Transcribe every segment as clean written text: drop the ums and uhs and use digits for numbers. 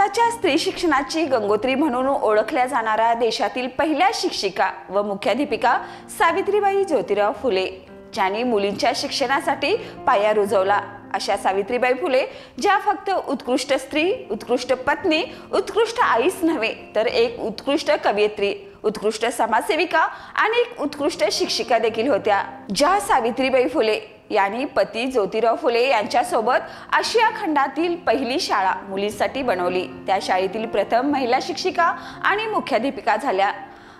भारताच्या स्त्री शिक्षणाची गंगोत्री म्हणून ओळखल्या जाणाऱ्या देशातील पहिल्या शिक्षिका व मुख्याध्यापिका सावित्रीबाई ज्योतिराव फुले, ज्यांनी मुलींच्या शिक्षणासाठी पाया रुजवला, अशा सावित्रीबाई फुले ज्या फक्त उत्कृष्ट स्त्री, उत्कृष्ट पत्नी, उत्कृष्ट आईच नव्हे तर एक उत्कृष्ट कवयित्री, उत्कृष्ट समाजसेविका आणि एक उत्कृष्ट शिक्षिका देखील होत्या। ज्या सावित्रीबाई फुले यांनी पती ज्योतिराव फुले यांच्यासोबत आशिया खंडातील पहिली शाळा मुलींसाठी बनवली, त्या शाळेतील प्रथम महिला शिक्षिका आणि मुख्याध्यापिका झाल्या।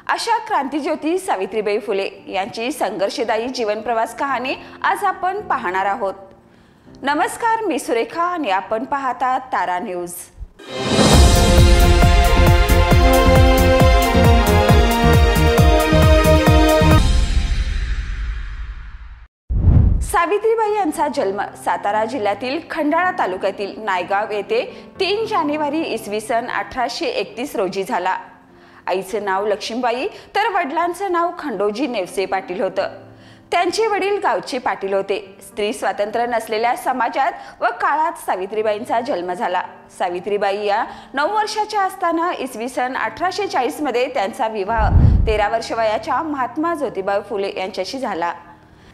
अशा क्रांतिज्योती सावित्रीबाई फुले यांची संघर्षदायी जीवन प्रवास कहाणी आज आपण पाहणार आहोत। नमस्कार, मी सुरेखा आणि आपण पाहतात तारा न्यूज। सावित्रीबाई यांचा जन्म सातारा जिल्ह्यातील खंडाळा तालुक्यातील नायगाव येथे 3 जानेवारी इसवी सन 1831 रोजी झाला। आईचे नाव लक्ष्मीबाई तर वडिलांचे नाव खंडोजी नेवसे पाटील होतं। त्यांचे वडील गावचे पाटील होते। स्त्री स्वातंत्र्य नसलेल्या समाजात व काळात सावित्रीबाईंचा जन्म झाला। सावित्रीबाई या 9 वर्षाच्या असताना इसवी सन 1840 मध्ये त्यांचा विवाह 13 वर्ष वयाच्या महात्मा ज्योतिबा फुले यांच्याशी झाला।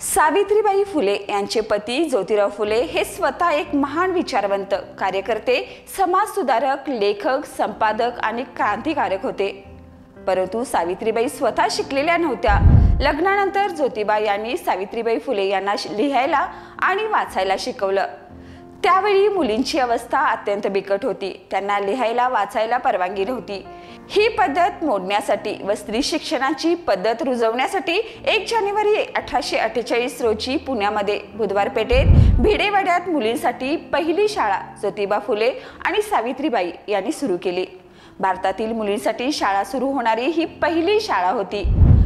सावित्रीबाई फुले यांचे पती ज्योतिराव फुले हे स्वतः एक महान विचारवंत, कार्यकर्ते, समाज सुधारक, लेखक, संपादक आणि क्रांतिकारक होते। परंतु सावित्रीबाई स्वतः शिकलेल्या नव्हत्या। लग्नानंतर ज्योतिबा यांनी सावित्रीबाई फुले यांना लिहायला आणि वाचायला शिकवलं। त्यावेळी मुलींची अवस्था अत्यंत बिकट होती, त्यांना लिहायला वाचायला परवानगी नव्हती। ही पद्धत मोडण्यासाठी व स्त्री शिक्षणाची पद्धत रुजवण्यासाठी 1 जानेवारी 1848 रोजी पुण्यामध्ये बुधवार पेठेत भिडेवाड्यात मुलींसाठी पहिली शाळा ज्योतिबा फुले आणि सावित्रीबाई यांनी सुरू केली। भारतातील मुलींसाठी शाळा सुरू होणारी ही पहिली शाळा होती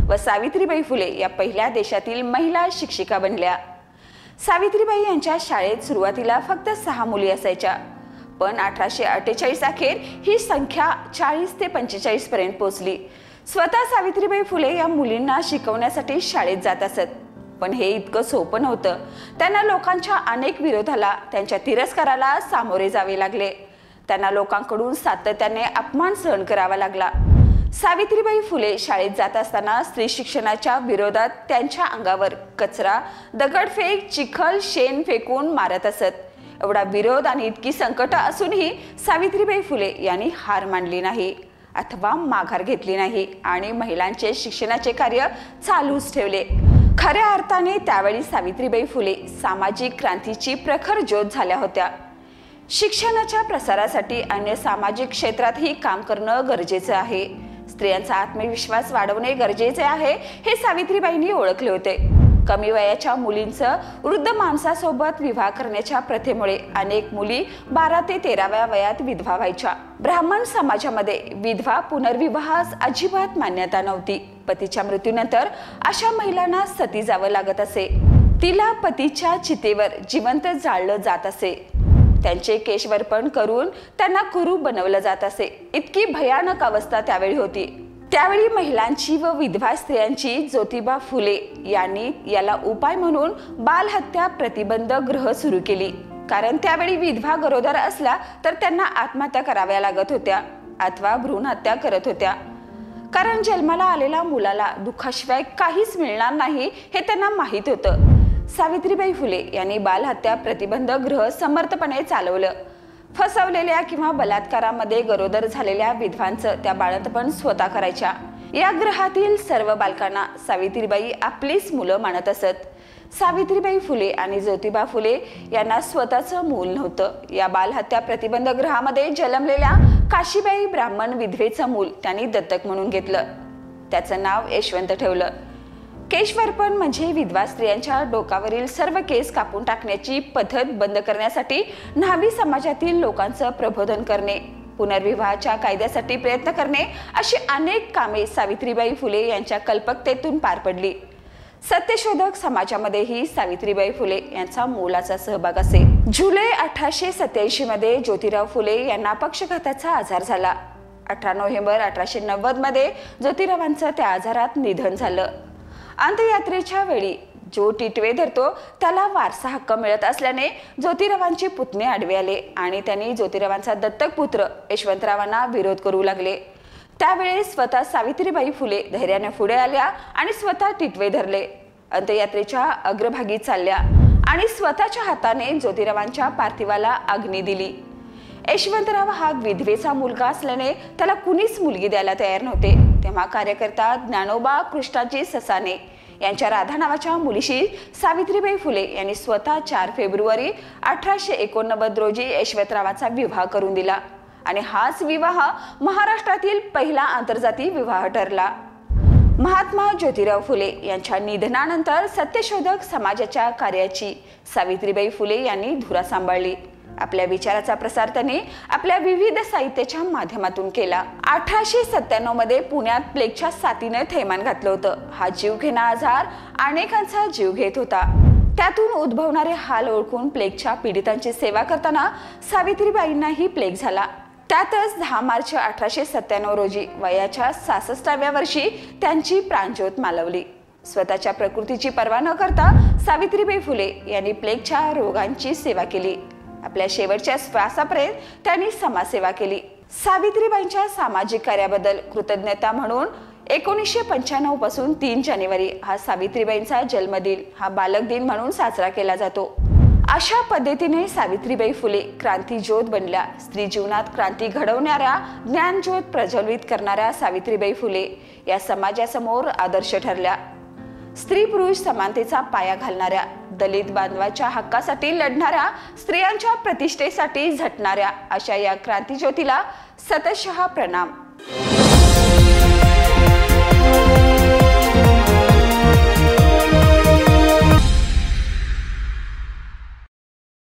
व सावित्रीबाई फुले या पहिल्या देशातील महिला शिक्षिका बनल्या। सावित्रीबाई यांच्या शाळेत सुरुवातीला फक्त 6 मुली असायच्या, पण 1848 अखेर ही संख्या 40 ते 45 पर्यंत पोहोचली। स्वतः सावित्रीबाई फुले या मुलींना शिकवण्यासाठी शाळेत जात असत, पण हे इतकं सोपं नव्हतं। त्यांना लोकांच्या अनेक विरोधाला, त्यांच्या तिरस्काराला सामोरे जावे लागले। त्यांना लोकांकडून सातत्याने अपमान सहन करावा लागला। सावित्रीबाई फुले शाळेत जात असताना स्त्री शिक्षणाच्या विरोधात त्यांच्या अंगावर कचरा, दगडफेक, चिखल, शेण फेकून मारत असत। एवढा विरोध आणि इतकी संकट असूनही सावित्रीबाई फुले यांनी हार मानली नाही अथवा माघार घेतली नाही आणि महिलांचे शिक्षणाचे कार्य चालूच ठेवले। खऱ्या अर्थाने त्यावेळी सावित्रीबाई फुले सामाजिक क्रांतीची प्रखर ज्योत झाल्या होत्या। शिक्षणाच्या प्रसारासाठी अन्य सामाजिक क्षेत्रातही काम करणं गरजेचं आहे। स्त्रियांचा आत्मविश्वास वाढवणे गरजेचे आहे हे सावित्रीबाईंनी ओळखले होते। कमी वयाच्या मुलींचं वृद्ध माणसासोबत विवाह करण्याच्या प्रथेमुळे अनेक मुली 12 ते 13व्या वयात विधवा व्हायच्या। ब्राह्मण समाजामध्ये विधवा पुनर्विवाहास अजिबात मान्यता नव्हती। पतीच्या मृत्यूनंतर अशा महिलांना सती जावं लागत असे। तिला पतीच्या चितेवर जिवंत जाळलं जात असे। त्यांचे केशवरपण करून त्यांना कुरूप बनवलं जात असे। इतकी भयानक अवस्था त्यावेळी होती। त्यावेळी महिलांची व विधवा स्त्रियांची ज्योतिबा फुले यांनी याला उपाय म्हणून बालहत्या प्रतिबंध गृह सुरू केली। कारण त्यावेळी विधवा गरोदर असल्या तर त्यांना आत्महत्या कराव्या लागत होत्या अथवा भ्रूण हत्या करत होत्या। कारण जन्माला आलेल्या मुलाला दुःखाशिवाय काहीच मिळणार नाही हे त्यांना माहीत होतं। सावित्रीबाई फुले यांनी बालहत्या प्रतिबंध गृह समर्थपणे चालवलं। फसवलेल्या किंवा बलात्कारामध्ये गरोदर झालेल्या विधवांचं त्या बाळंतपण स्वतः करायच्या। या गृहातील सर्व बालकांना सावित्रीबाई आपलीच मुलं मानत असत। सावित्रीबाई फुले आणि ज्योतिबा फुले यांना स्वतःचं मूल नव्हतं। या बालहत्या प्रतिबंध गृहामध्ये जन्मलेल्या काशीबाई ब्राह्मण विधवेचं मूल त्यांनी दत्तक म्हणून घेतलं। त्याचं नाव यशवंत ठेवलं। केशवरपण म्हणजे विधवा स्त्रियांच्या डोकावरील सर्व केस कापून टाकण्याची पद्धत बंद करण्यासाठी न्हावी समाजातील लोकांचं प्रबोधन करणे, पुनर्विवाहाच्या कायद्यासाठी प्रयत्न करणे अशी अनेक कामे सावित्रीबाई फुले यांच्या कल्पकतेतून पार पडली। सत्यशोधक समाजामध्येही सावित्रीबाई फुले यांचा मोलाचा सहभाग असे। जुलै 1887 मध्ये ज्योतिराव फुले यांना पक्षघाताचा आजार झाला। 18 नोव्हेंबर 1890 मध्ये ज्योतिरावांचं त्या आजारात निधन झालं। अंत्ययात्रेच्या वेळी जो टिटवे धरतो त्याला वारसा हक्क मिळत असल्याने ज्योतिरावांचे पुतणे आडवे आले आणि त्यांनी ज्योतिरावांचा दत्तक पुत्र यशवंतरावांना विरोध करू लागले। त्यावेळेस स्वतः सावित्रीबाई फुले धैर्याने पुढे आल्या आणि स्वतः टिटवे धरले, अंत्ययात्रेच्या अग्रभागी चालल्या आणि स्वतःच्या हाताने ज्योतिरावांच्या पार्थिवाला अग्नी दिली। यशवंतराव हा विधवेचा मुलगा असल्याने त्याला कुणीच मुलगी द्यायला तयार नव्हते। तेव्हा कार्यकर्ता ज्ञानोबा कृष्णाजी ससाने यांच्या राधा नावाच्या मुलीशी सावित्रीबाई फुले यांनी स्वतः 4 फेब्रुवारी 1889 रोजी यशवंतरावांचा विवाह करून दिला आणि हाच विवाह महाराष्ट्रातील पहिला आंतरजातीय विवाह ठरला। महात्मा ज्योतिराव फुले यांच्या निधनानंतर सत्यशोधक समाजाच्या कार्याची सावित्रीबाई फुले यांनी धुरा सांभाळली। आपल्या विचाराचा प्रसार त्यांनी आपल्या विविध साहित्याच्या माध्यमातून केला। 1897 मध्ये पुण्यात प्लेगच्या साथीने थैमान घातलं होतं। हा जीवघेणा आजार अनेकांचा जीव घेत होता। त्यातून उद्भवणारे हाल ओळखून प्लेगच्या पीडितांची सेवा करताना सावित्रीबाईंनाही प्लेग झाला। त्यातच 10 मार्च 1897 रोजी वयाच्या 66व्या वर्षी त्यांची प्राणज्योत मालवली। स्वतःच्या प्रकृतीची पर्वा न करता सावित्रीबाई फुले यांनी प्लेगच्या रोगांची सेवा केली। आपल्या शेवटच्या श्वासापर्यंत त्यांनी समाजसेवा केली। सावित्रीबाईंच्या सामाजिक कार्याबद्दल कृतज्ञता म्हणून 1995 पासून 3 जानेवारी हा सावित्रीबाईंचा जन्मदिन हा बालक दिन म्हणून साजरा केला जातो। अशा पद्धतीने सावित्रीबाई फुले क्रांती ज्योत बनल्या। स्त्री जीवनात क्रांती घडवणाऱ्या, ज्ञानज्योत प्रज्वलित करणाऱ्या सावित्रीबाई फुले या समाजासमोर आदर्श ठरल्या। स्त्री पुरुष समानतेचा पाया घालणाऱ्या, दलित बांधवाच्या हक्कासाठी लढणाऱ्या, स्त्रियांच्या प्रतिष्ठेसाठी झटणाऱ्या अशा या क्रांती ज्योतीला सतशः प्रणाम।